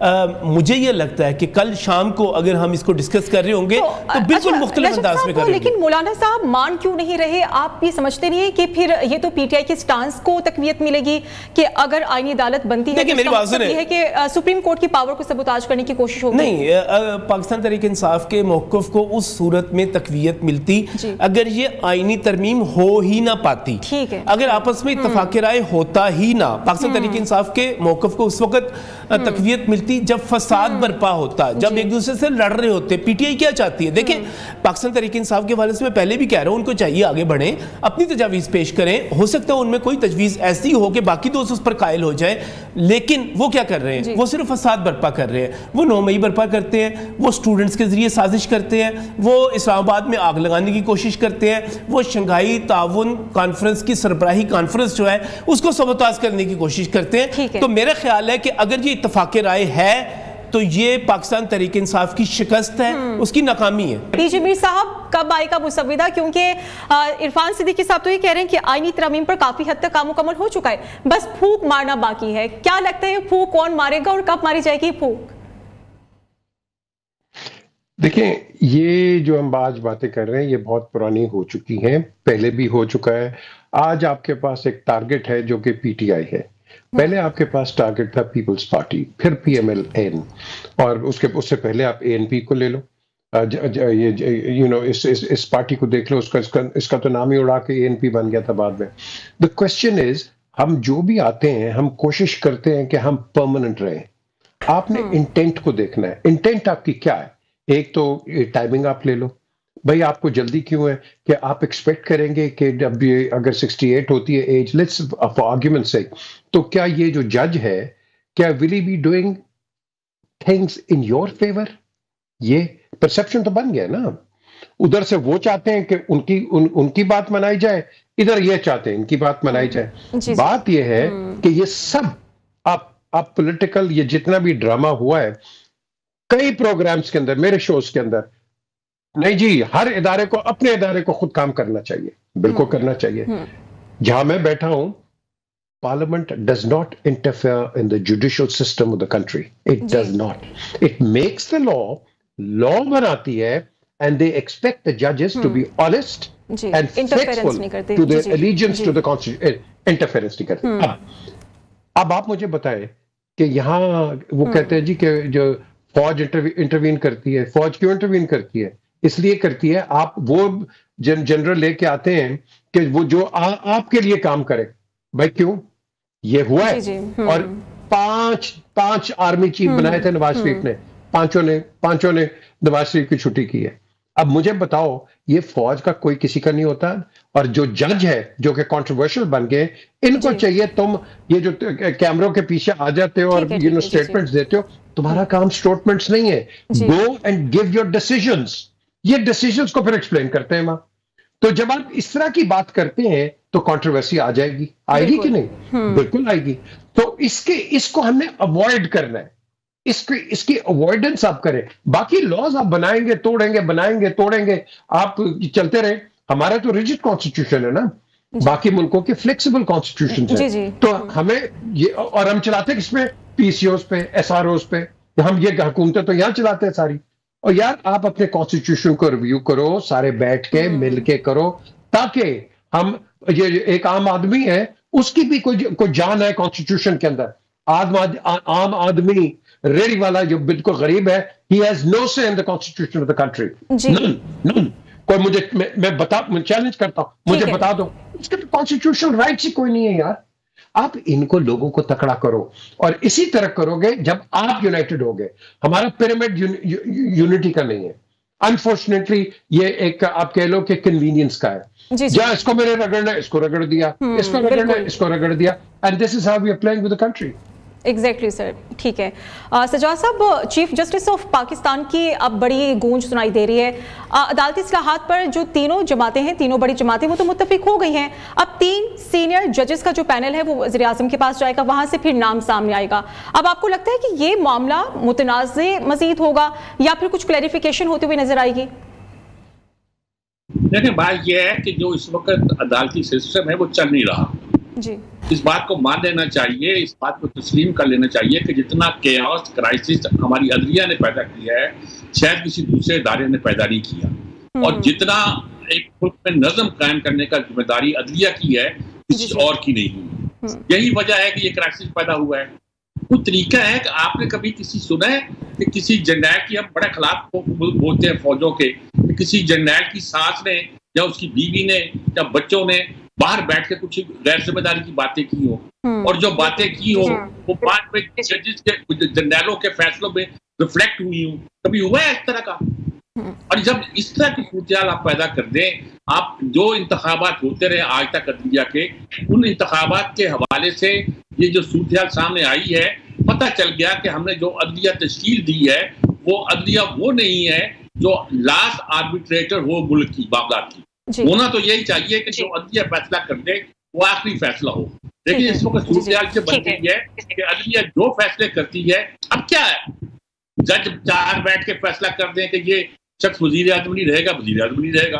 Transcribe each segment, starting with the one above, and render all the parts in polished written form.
مجھے یہ لگتا ہے کہ کل شام کو اگر ہم اس کو ڈسکس کر رہے ہوں گے تو بالکل مختلف انداز میں کریں گے. لیکن مولانا صاحب مان کیوں نہیں رہے؟ آپ یہ سمجھتے نہیں کہ پھر یہ تو پی ٹی آئی کے سٹانس کو تقویت ملے گی کہ اگر آئینی عدالت بنتی ہے تو یہ ہے کہ سپریم کورٹ کی پاور کو سبوتاج کرنے کی کوشش ہوگی؟ نہیں, پاکستان تحریک انصاف کے موقف کو اس صورت میں تقویت ملتی اگر یہ آئینی ترمیم ہو ہی نہ پاتی, اگر آپس میں اتفاق رائے ہوتا ہی نہ. پاکستان تحریک انصاف کے موقف کو اس وقت تقویت ملتی جب فساد برپا ہوتا, جب ایک دوسرے سے لڑ رہے ہوتے. پی ٹی آئی کیا چاہتی ہے؟ دیکھیں, پاکستان تحریک انصاف کے حوالے سے میں پہلے بھی کہہ رہا ہوں, ان کو چاہیے آگے بڑھیں, اپنی تجاویز پیش کریں. ہو سکتا ہے ان میں کوئی تجویز ایسی ہو کہ باقی دوست اس پر قائل ہو جائے, لیکن وہ کیا کر رہے ہیں؟ وہ صرف فساد برپا کر رہے ہیں. وہ 9 مئی برپا کرتے ہیں, وہ اسٹوڈنٹس کے ذریعے سازش کرتے ہیں, وہ اسلام آباد میں آگ لگانے کی کوشش کرتے ہیں, وہ شنگھائی تعاون کانفرنس کی سربراہی کانفرنس جو ہے اس کو سبوتاژ کرنے کی کوشش کرتے ہیں. تو میرا خیال ہے کہ اگر یہ اتفاق رائے ہے تو یہ پاکستان تحریک انصاف کی شکست ہے, اس کی ناکامی ہے. پی جی میر صاحب کب آئے گا مسودہ؟ کیونکہ عرفان صدیقی صاحب تو یہ کہہ رہے ہیں کہ آئینی ترمیم پر کافی حد تک کام مکمل ہو چکا ہے, بس پھونک مارنا باقی ہے. کیا لگتا ہے پھونک کون مارے گا اور کب ماری جائے گی پھونک؟ دیکھیں, یہ جو ہم آج باتیں کر رہے ہیں یہ بہت پرانی ہو چکی ہیں, پہلے بھی ہو چکا ہے. آج آپ کے پاس ایک ٹارگٹ ہے جو کہ پی ٹی آئی ہے. پہلے آپ کے پاس ٹارگٹ تھا پیپلز پارٹی, پھر پی ایم ایل این, اور اس سے پہلے آپ اے این پی کو لے لو. اس پارٹی کو دیکھ لو, اس کا تو نام ہی اڑا کے اے این پی بن گیا تھا بعد میں. دا کوشچن از, ہم جو بھی آتے ہیں ہم کوشش کرتے ہیں کہ ہم پرماننٹ رہیں. آپ نے انٹینٹ کو دیکھنا ہے. انٹینٹ آپ کی کیا ہے؟ ایک تو ٹائمنگ آپ لے لو. بھائی آپ کو جلدی کیوں ہے کہ آپ ایکسپیکٹ کریں گے کہ جب یہ اگر 68 ہوتی ہے age, let's for argument sake, تو کیا یہ جو جج ہے کیا will he be doing things in your favour? یہ پرسپشن تو بن گیا نا. ادھر سے وہ چاہتے ہیں کہ ان کی بات منائی جائے, ادھر یہ چاہتے ہیں ان کی بات منائی جائے. بات یہ ہے کہ یہ سب آپ پولیٹیکل یہ جتنا بھی ڈرامہ ہوا ہے کئی پروگرامز کے اندر, میرے شوز کے اندر, نہیں جی ہر ادارے کو اپنے ادارے کو خود کام کرنا چاہیے, بالکل کرنا چاہیے. جہاں میں بیٹھا ہوں, parliament does not interfere in the judicial system of the country. It does not. It makes the law بناتی ہے, اینڈ دے ایکسپیکٹ دا ججز to be honest and faithful to their allegiance to the constitution. Interference نہیں کرتے. اب آپ مجھے بتائیں کہ یہاں وہ کہتے ہیں جی کہ جو فوج انٹروین کرتی ہے. فوج کیوں انٹروین کرتی ہے؟ اس لیے کرتی ہے آپ وہ جنرل لے کے آتے ہیں کہ وہ جو آپ کے لیے کام کرے. بھائی کیوں یہ ہوا ہے؟ اور پانچ آرمی چیف بنائے تھے نواز شریف نے, پانچوں نے نواز شریف کی چھٹی کی ہے. اب مجھے بتاؤ, یہ فوج کا کوئی کسی کا نہیں ہوتا. اور جو جج ہے جو کہ کنٹروورشل بن گئے, ان کو چاہیے تم یہ جو کیمروں کے پیچھے آ جاتے ہو اور اسٹیٹمنٹس دیتے ہو, تمہارا کام اسٹیٹمنٹس نہیں ہے. Go and give your decisions. یہ ڈیسیژنز کو پھر ایکسپلین کرتے ہیں وہاں. تو جب آپ اس طرح کی بات کرتے ہیں تو کنٹروورسی آ جائے گی. آئے گی کہ نہیں؟ بالکل آئے گی. تو اس کو ہم نے اوائڈ کرنا ہے. اس کی اوائڈنس آپ کریں. باقی لاز آپ بنائیں گے توڑیں گے, بنائیں گے توڑیں گے, آپ چلتے رہیں. ہمارا تو ریجڈ کانسٹیٹیوشن ہے نا, باقی ملکوں کے فلیکسیبل کانسٹیٹیوشن ہے. تو ہمیں یہ, اور ہم چلاتے کس پہ؟ پی سی اوز پہ, ایس آر اوز پہ. ہم یہ حکومتیں تو یہاں چلاتے ہیں ساری. اور یار آپ اپنے کانسٹیٹیوشن کو ریویو کرو, سارے بیٹھ کے مل کے کرو, تاکہ ہم یہ ایک عام آدمی ہے اس کی بھی کوئی جان ہے کانسٹیٹیوشن کے اندر. عام آدمی ریڑھی والا جو بالکل غریب ہے, he has no say in the constitution of the country. None. کوئی میں چیلنج کرتا ہوں, مجھے بتا دو اس کے کانسٹیٹیوشن رائٹس ہی کوئی نہیں ہے یار. آپ ان کو لوگوں کو تکڑا کرو, اور اسی طرح کرو گے جب آپ یونائٹڈ ہو گے. ہمارا پیرامڈ یونٹی کا نہیں ہے. انفارچونیٹلی یہ ایک آپ کہہ لو کہ کنوینئنس کا ہے. جہاں اس کو میں نے رگڑنا ہے, اس کو رگڑ دیا, اس کو رگڑنا ہے, اس کو رگڑ دیا. And this is how we are playing with the country. Exactly sir, ٹھیک ہے. سجاد صاحب, چیف جسٹس آف پاکستان کی اب بڑی گونج سنائی دے رہی ہے. عدالتی اصلاحات پر جو تینوں جماعتیں ہیں, تینوں بڑی جماعتیں, وہ تو متفق ہو گئی ہیں. اب 3 سینئر ججز کا جو پینل ہے وہ وزیر اعظم کے پاس جائے گا, وہاں سے پھر نام سامنے آئے گا. اب آپ کو لگتا ہے کہ یہ معاملہ متنازع مزید ہوگا یا پھر کچھ کلیریفیکیشن ہوتے ہوئے نظر آئے گی؟ دیکھیں بات یہ ہے کہ جو اس وقت عدالتی سسٹم ہے وہ چل نہیں رہا. اس بات کو مان لینا چاہیے, اس بات کو تسلیم کر لینا چاہیے کہ جتنا کیاس کرائسس ہماری عدلیہ نے پیدا کیا ہے شاید کسی دوسرے ادارے نے پیدا نہیں کیا, اور جتنا ایک ملک میں نظم قائم کرنے کا ذمہ داری عدلیہ کی ہے کسی اور کی نہیں ہوئی. یہی وجہ ہے کہ یہ کرائسس پیدا ہوا ہے. کوئی طریقہ ہے کہ آپ نے کبھی کسی سنا ہے کہ کسی جنرل کی, ہم بڑے خلاف بولتے ہیں فوجوں کے, کہ کسی جنرل کی ساس نے یا اس کی بیوی نے یا بچوں نے باہر بیٹھ کے کچھ غیر ذمہ داری کی باتیں کی ہو, اور جو باتیں کی ہو وہ بعد میں ججز کے جنرلوں کے فیصلوں میں ریفلیکٹ ہوئی ہوں؟ کبھی ہوا ہے اس طرح کا؟ اور جب اس طرح کی صورتحال آپ پیدا کر دیں, آپ جو انتخابات ہوتے رہے آج تک عدلیہ کے, ان انتخابات کے حوالے سے یہ جو صورتحال سامنے آئی ہے, پتہ چل گیا کہ ہم نے جو عدلیہ تشکیل دی ہے وہ عدلیہ وہ نہیں ہے جو لاسٹ آربیٹریٹر ہو ملک کی معاملات کی. ہونا تو یہی چاہیے کہ جو عدلیہ فیصلہ کر دے وہ آخری فیصلہ ہو, لیکن اس وقت صورتحال سے بن گئی ہے کہ عدلیہ جو فیصلے کرتی ہے, اب کیا ہے جج چار بیٹھ کے فیصلہ کر دیں کہ یہ شخص وزیر اعظم نہیں رہے گا, وزیر اعظم نہیں رہے گا,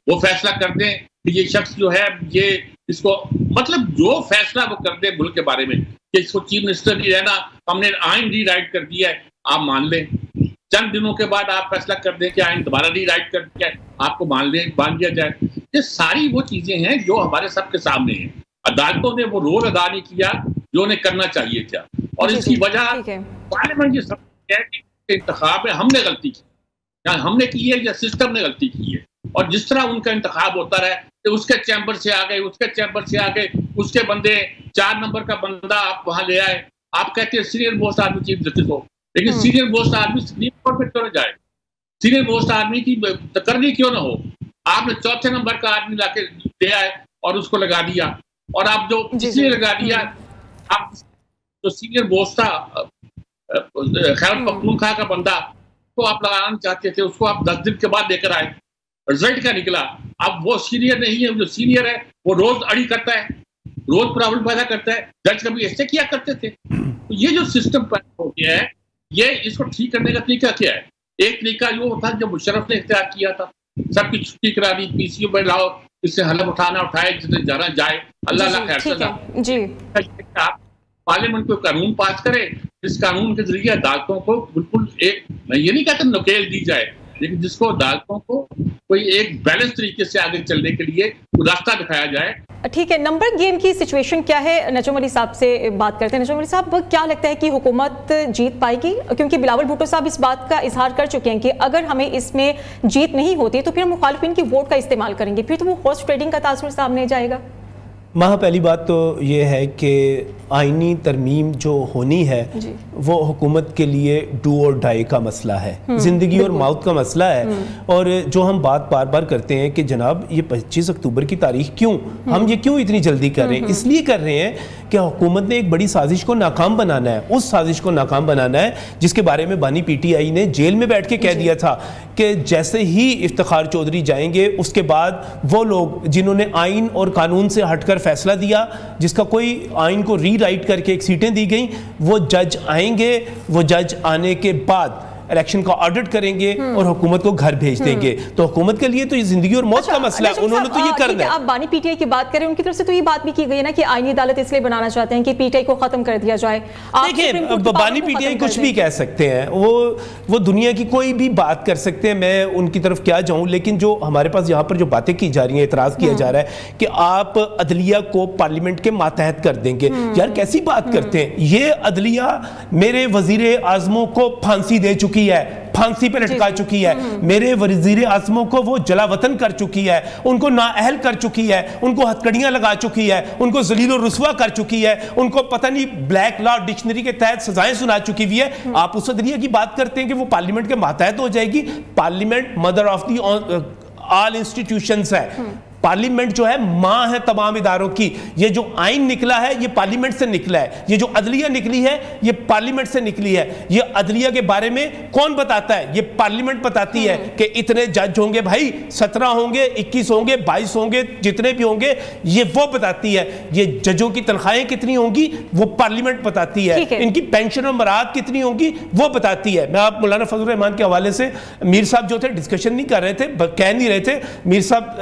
وہ فیصلہ کر دیں کہ یہ شخص جو ہے یہ اس کو, مطلب جو فیصلہ وہ کر دیں ملک کے بارے میں کہ اس کو چیف منسٹر نہیں رہنا, ہم نے آئین ری رائٹ کر دیا ہے, آپ مان لیں. چند دنوں کے بعد آپ فیصلہ کر دیں کہ آئین دوبارہ ری رائٹ کر دیا ہے, آپ کو مان دیا جائے. یہ ساری وہ چیزیں ہیں جو ہمارے سب کے سامنے ہیں. عدالتوں نے وہ رول ادا نہیں کیا جو انہیں کرنا چاہیے تھا, اور اس کی وجہ پارلیمنٹ یہ سب ہے کہ انتخاب میں ہم نے غلطی کی, یا ہم نے کی ہے یا سسٹم نے غلطی کی ہے. اور جس طرح ان کا انتخاب ہوتا رہا کہ اس کے چیمبر سے آ گئے, اس کے چیمبر سے آ گئے, اس کے بندے 4 نمبر کا بندہ آپ وہاں لے آئے, آپ کہتے ہیں سینئر موسٹ آدمی چیف جسٹس ہو, لیکن سینئر موسٹ آدمی سپریم کورٹ میں کیوں نہ جائے, سینئر موسٹ آدمی کی تقرری کیوں نہ ہو. آپ نے 4تھے نمبر کا آدمی لا کے لے آئے اور اس کو لگا دیا, اور آپ جو اس لیے لگا دیا, آپ جو سینئر موسٹ تھا خیبر پختونخوا کا بندہ کو آپ لگانا چاہتے تھے, اس کو آپ 10 دن کے بعد لے کر آئے, رزلٹ کیا نکلا؟ اب وہ سینئر نہیں ہے, جو سینئر ہے وہ روز اڑی کرتا ہے, روز پرابلم پیدا کرتا ہے. جج کبھی ایسے کیا کرتے تھے. تو یہ جو سسٹم پیدا ہو گیا ہے, یہ اس کو ٹھیک کرنے کا طریقہ کیا ہے؟ ایک طریقہ یہ تھا جو مشرف نے اختیار کیا تھا, سب کی چھٹی کرا دی, پی سی او میں لاؤ, اس سے حلف اٹھانا اٹھائے, جتنے جانا جائے, اللہ اللہ خیر سے جی. پارلیمنٹ کو قانون پاس کرے جس قانون کے ذریعے عدالتوں کو بالکل ایک, میں یہ نہیں کہتا نکیل دی جائے, لیکن جس کو عدالتوں کو کوئی ایک بیلنس طریقے سے آگے چلنے کے لیے راستہ دکھایا جائے. ٹھیک ہے, نمبر گیم کی سچویشن کیا ہے؟ نجم علی صاحب سے بات کرتے ہیں. نجم علی صاحب, کیا لگتا ہے کہ حکومت جیت پائے گی؟ کیونکہ بلاول بھٹو صاحب اس بات کا اظہار کر چکے ہیں کہ اگر ہمیں اس میں جیت نہیں ہوتی تو پھر مخالفین کی ووٹ کا استعمال کریں گے, پھر تو وہ ہارس ٹریڈنگ کا تاثر سامنے جائے گا. پہلی بات تو یہ ہے کہ آئینی ترمیم جو ہونی ہے وہ حکومت کے لیے ڈو اور ڈائی کا مسئلہ ہے, زندگی اور موت کا مسئلہ ہے. اور جو ہم بات بار بار کرتے ہیں کہ جناب یہ 25 اکتوبر کی تاریخ کیوں, ہم یہ کیوں اتنی جلدی کر رہے ہیں؟ اس لیے کر رہے ہیں کہ حکومت نے ایک بڑی سازش کو ناکام بنانا ہے. اس سازش کو ناکام بنانا ہے جس کے بارے میں بانی پی ٹی آئی نے جیل میں بیٹھ کے کہہ دیا تھا کہ جیسے ہی افتخار چودھری جائیں گے اس کے بعد وہ لوگ جنہوں نے آئین اور قانون سے ہٹ کر فیصلہ دیا, جس کا کوئی آئین کو ری رائٹ کر کے ایک سیٹیں دی گئیں, وہ جج آئیں گے, وہ جج آنے کے بعد الیکشن کا آڈٹ کریں گے اور حکومت کو گھر بھیج دیں گے. تو حکومت کے لیے تو یہ زندگی اور موت کا مسئلہ ہے, انہوں نے تو یہ کرنا ہے. آپ بانی پی ٹی آئی کی بات کریں, ان کی طرف سے تو یہ بات بھی کی گئی ہے نا کہ آئینی عدالت اس لیے بنانا چاہتے ہیں کہ پی ٹی آئی کو ختم کر دیا جائے. دیکھیں, بانی پی ٹی آئی کچھ بھی کہہ سکتے ہیں, وہ دنیا کی کوئی بھی بات کر سکتے ہیں, میں ان کی طرف کیا جاؤں, لیکن جو ہمارے پاس یہاں پر جو باتیں کی جا رہی ہیں, اعتراض کیا جا رہا ہے کہ آپ عدلیہ کو پارلیمنٹ کے ماتحت کر دیں گے. یار کیسی بات کرتے ہیں؟ یہ عدلیہ میرے وزیر اعظموں کو پھانسی دے چکی ہے, پھانسی پہ لٹکا چکی ہے, میرے وزیر اعظموں کو وہ جلا وطن کر چکی ہے, ان کو نااہل کر چکی ہے, ان کو ہتھکڑیاں لگا چکی ہے, ان کو ذلیل و رسوا کر چکی ہے, ان کو پتہ نہیں بلیک لا ڈکشنری کے تحت سزائیں سنا چکی ہوئی ہے. آپ اس عدلیہ کی بات کرتے ہیں کہ وہ پارلیمنٹ کے ماتحت ہو جائے گی. Parliament mother of the all institutions ہے. پارلیمنٹ جو ہے ماں ہے تمام اداروں کی. یہ جو آئین نکلا ہے یہ پارلیمنٹ سے نکلا ہے, یہ جو عدلیہ نکلی ہے یہ پارلیمنٹ سے نکلی ہے. یہ عدلیہ کے بارے میں کون بتاتا ہے؟ یہ پارلیمنٹ بتاتی ہے کہ اتنے جج ہوں گے بھائی, 17 ہوں گے, 21 ہوں گے, 22 ہوں گے, جتنے بھی ہوں گے, یہ وہ بتاتی ہے. یہ ججوں کی تنخواہیں کتنی ہوں گی وہ پارلیمنٹ بتاتی ہے, ان کی پینشن و مراد کتنی ہوں گی وہ بتاتی ہے. میں آپ مولانا فضل الرحمان کے حوالے سے, میر صاحب جو تھے ڈسکشن نہیں کر رہے تھے, کہہ نہیں رہے تھے, میر صاحب